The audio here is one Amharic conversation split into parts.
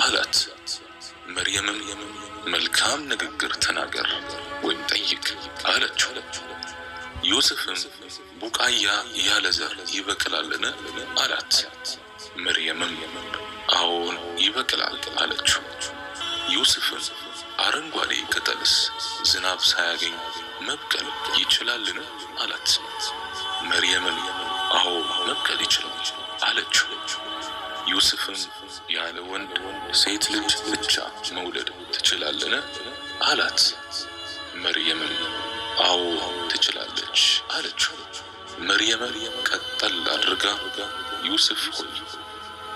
አላት። መርየምም መልካም ንግግር ተናገር ወይም ጠይቅ አለችው። ዮሴፍም ቡቃያ ያለ ዘር ይበቅላልን አላት። መርየምም አዎን ይበቅላል አለችው። ዮሴፍም አረንጓዴ ቅጠልስ ዝናብ ሳያገኝ መብቀል ይችላልን አላት። መርየምም አዎ መብቀል ይችላል አለችው። ዮሴፍም ያለ ወንድ ሴት ልጅ ብቻ መውለድ ትችላልን አላት። መርየምም አዎ ትችላለች አለችው። መርየምም ቀጠል አድርጋ ዮሴፍ ሆይ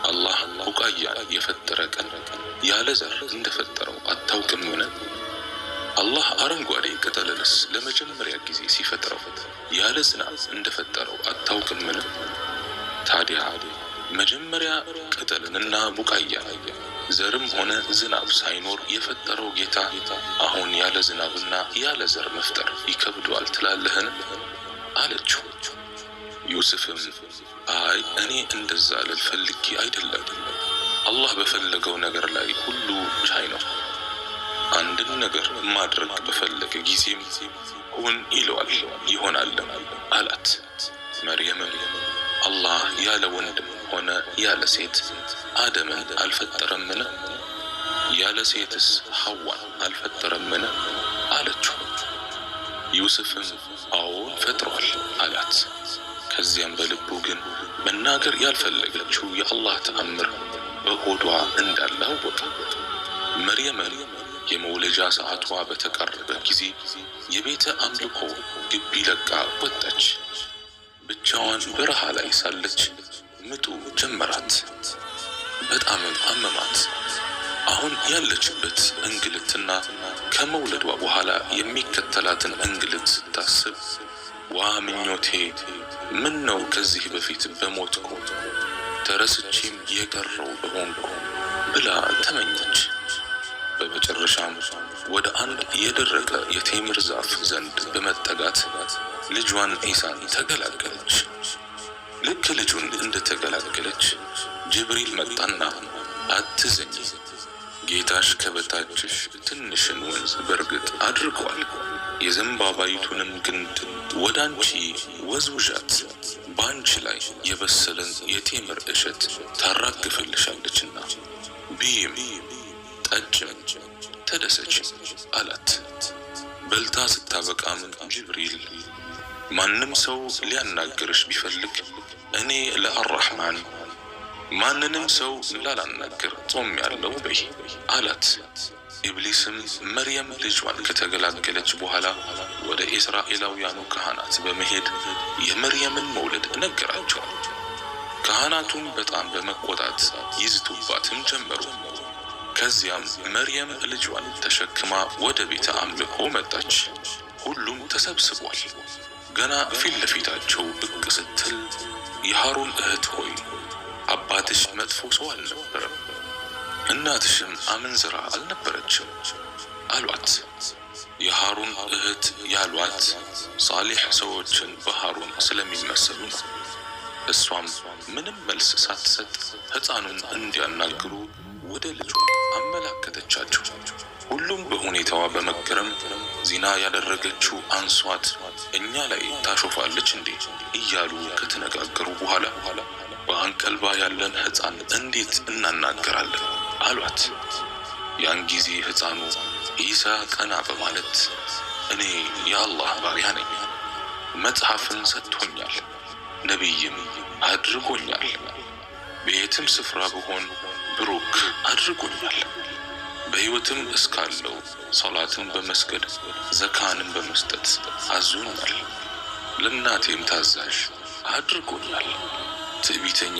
አላህ ቡቃያ የፈጠረ ቀን ያለ ዘር እንደፈጠረው አታውቅምን? አላህ አረንጓዴ ቅጠልንስ ለመጀመሪያ ጊዜ ሲፈጥረው ያለ ዝናብ እንደፈጠረው አታውቅምን? ታዲያ መጀመሪያ ቅጠልንና ቡቃያ ዘርም ሆነ ዝናብ ሳይኖር የፈጠረው ጌታ አሁን ያለ ዝናብና ያለ ዘር መፍጠር ይከብደዋል ትላለህን አለችው። ዮሴፍም አይ እኔ እንደዛ ልፈልግ አይደለም፣ አላህ በፈለገው ነገር ላይ ሁሉ ቻይ ነው። አንድን ነገር ማድረግ በፈለገ ጊዜም ሁን ይለዋል ይሆናልም አላት። መርየምም አላህ ያለ ወንድም ሆነ ያለ ሴት አደምን አልፈጠረምን? ያለ ሴትስ ሐዋን አልፈጠረምን አለችው። ዮሴፍም አዎን ፈጥሯል አላት። ከዚያም በልቡ ግን መናገር ያልፈለገችው የአላህ ተአምር በሆዷ እንዳለ አወቀ። መርየምም የመውለጃ ሰዓቷ በተቃረበ ጊዜ የቤተ አምልኮ ግቢ ለቃ ወጣች። ብቻዋን በረሃ ላይ ሳለች ምጡ ጀመራት፣ በጣምም አመማት። አሁን ያለችበት እንግልትና ከመውለዷ በኋላ የሚከተላትን እንግልት ስታስብ ዋ ምኞቴ ምን ነው ከዚህ በፊት በሞትኩ ተረስቼም የቀረው በሆንኩ ብላ ተመኘች። በመጨረሻም ወደ አንድ የደረቀ የቴምር ዛፍ ዘንድ በመጠጋት ልጇን ኢሳን ተገላገለች። ልክ ልጁን እንደተገላገለች ጅብሪል መጣና አትዘኝ፣ ጌታሽ ከበታችሽ ትንሽን ወንዝ በርግጥ አድርጓል፣ የዘንባባይቱንም ግንድ ወደ አንቺ ወዝውዣት፣ በአንቺ ላይ የበሰለን የቴምር እሸት ታራግፍልሻለችና ብይም ጠጭም ተደሰች አላት። በልታ ስታበቃም ጅብሪል ማንም ሰው ሊያናግርሽ ቢፈልግ እኔ ለአርራህማን ማንንም ሰው ላላናግር ጾሜያለሁ በይ አላት። ኢብሊስም መርየም ልጇን ከተገላገለች በኋላ ወደ እስራኤላውያኑ ካህናት በመሄድ የመርየምን መውለድ ነገራቸው። ካህናቱም በጣም በመቆጣት ይዝቱባትም ጀመሩ። ከዚያም መርየም ልጇን ተሸክማ ወደ ቤተ አምልኮ መጣች። ሁሉም ተሰብስቧል። ገና ፊት ለፊታቸው ብቅ ስትል የሃሩን እህት ሆይ አባትሽ መጥፎ ሰው አልነበረም፣ እናትሽም አመንዝራ አልነበረችም አሏት። የሃሩን እህት ያሏት ሳሊሕ ሰዎችን በሃሩን ስለሚመሰሉ ነው። እሷም ምንም መልስ ሳትሰጥ ሕፃኑን እንዲያናግሩ ወደ ልጇ አመላከተቻቸው። ሁሉም በሁኔታዋ በመገረም ዚና ያደረገችው አንሷት እኛ ላይ ታሾፋለች እንዴ እያሉ ከተነጋገሩ በኋላ በአንቀልባ ያለን ሕፃን እንዴት እናናገራለን አሏት። ያን ጊዜ ሕፃኑ ኢሳ ቀና በማለት እኔ የአላህ ባሪያ ነኝ፣ መጽሐፍን ሰጥቶኛል፣ ነቢይም አድርጎኛል፣ በየትም ስፍራ ብሆን ብሩክ አድርጎኛል፣ በሕይወትም እስካለው ሶላትን በመስገድ ዘካንን በመስጠት አዞኛል፣ ለእናቴም ታዛዥ አድርጎኛል፣ ትዕቢተኛ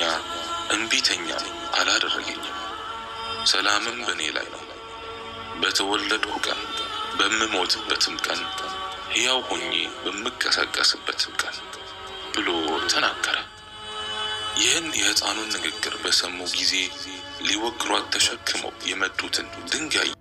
እምቢተኛም አላደረገኝም፣ ሰላምም በእኔ ላይ ነው፣ በተወለድኩ ቀን በምሞትበትም ቀን ሕያው ሆኜ በምቀሰቀስበትም ቀን ብሎ ተናገረ። ይህን የሕፃኑን ንግግር በሰሙ ጊዜ ሊወግሯት ተሸክመው የመጡትን ድንጋይ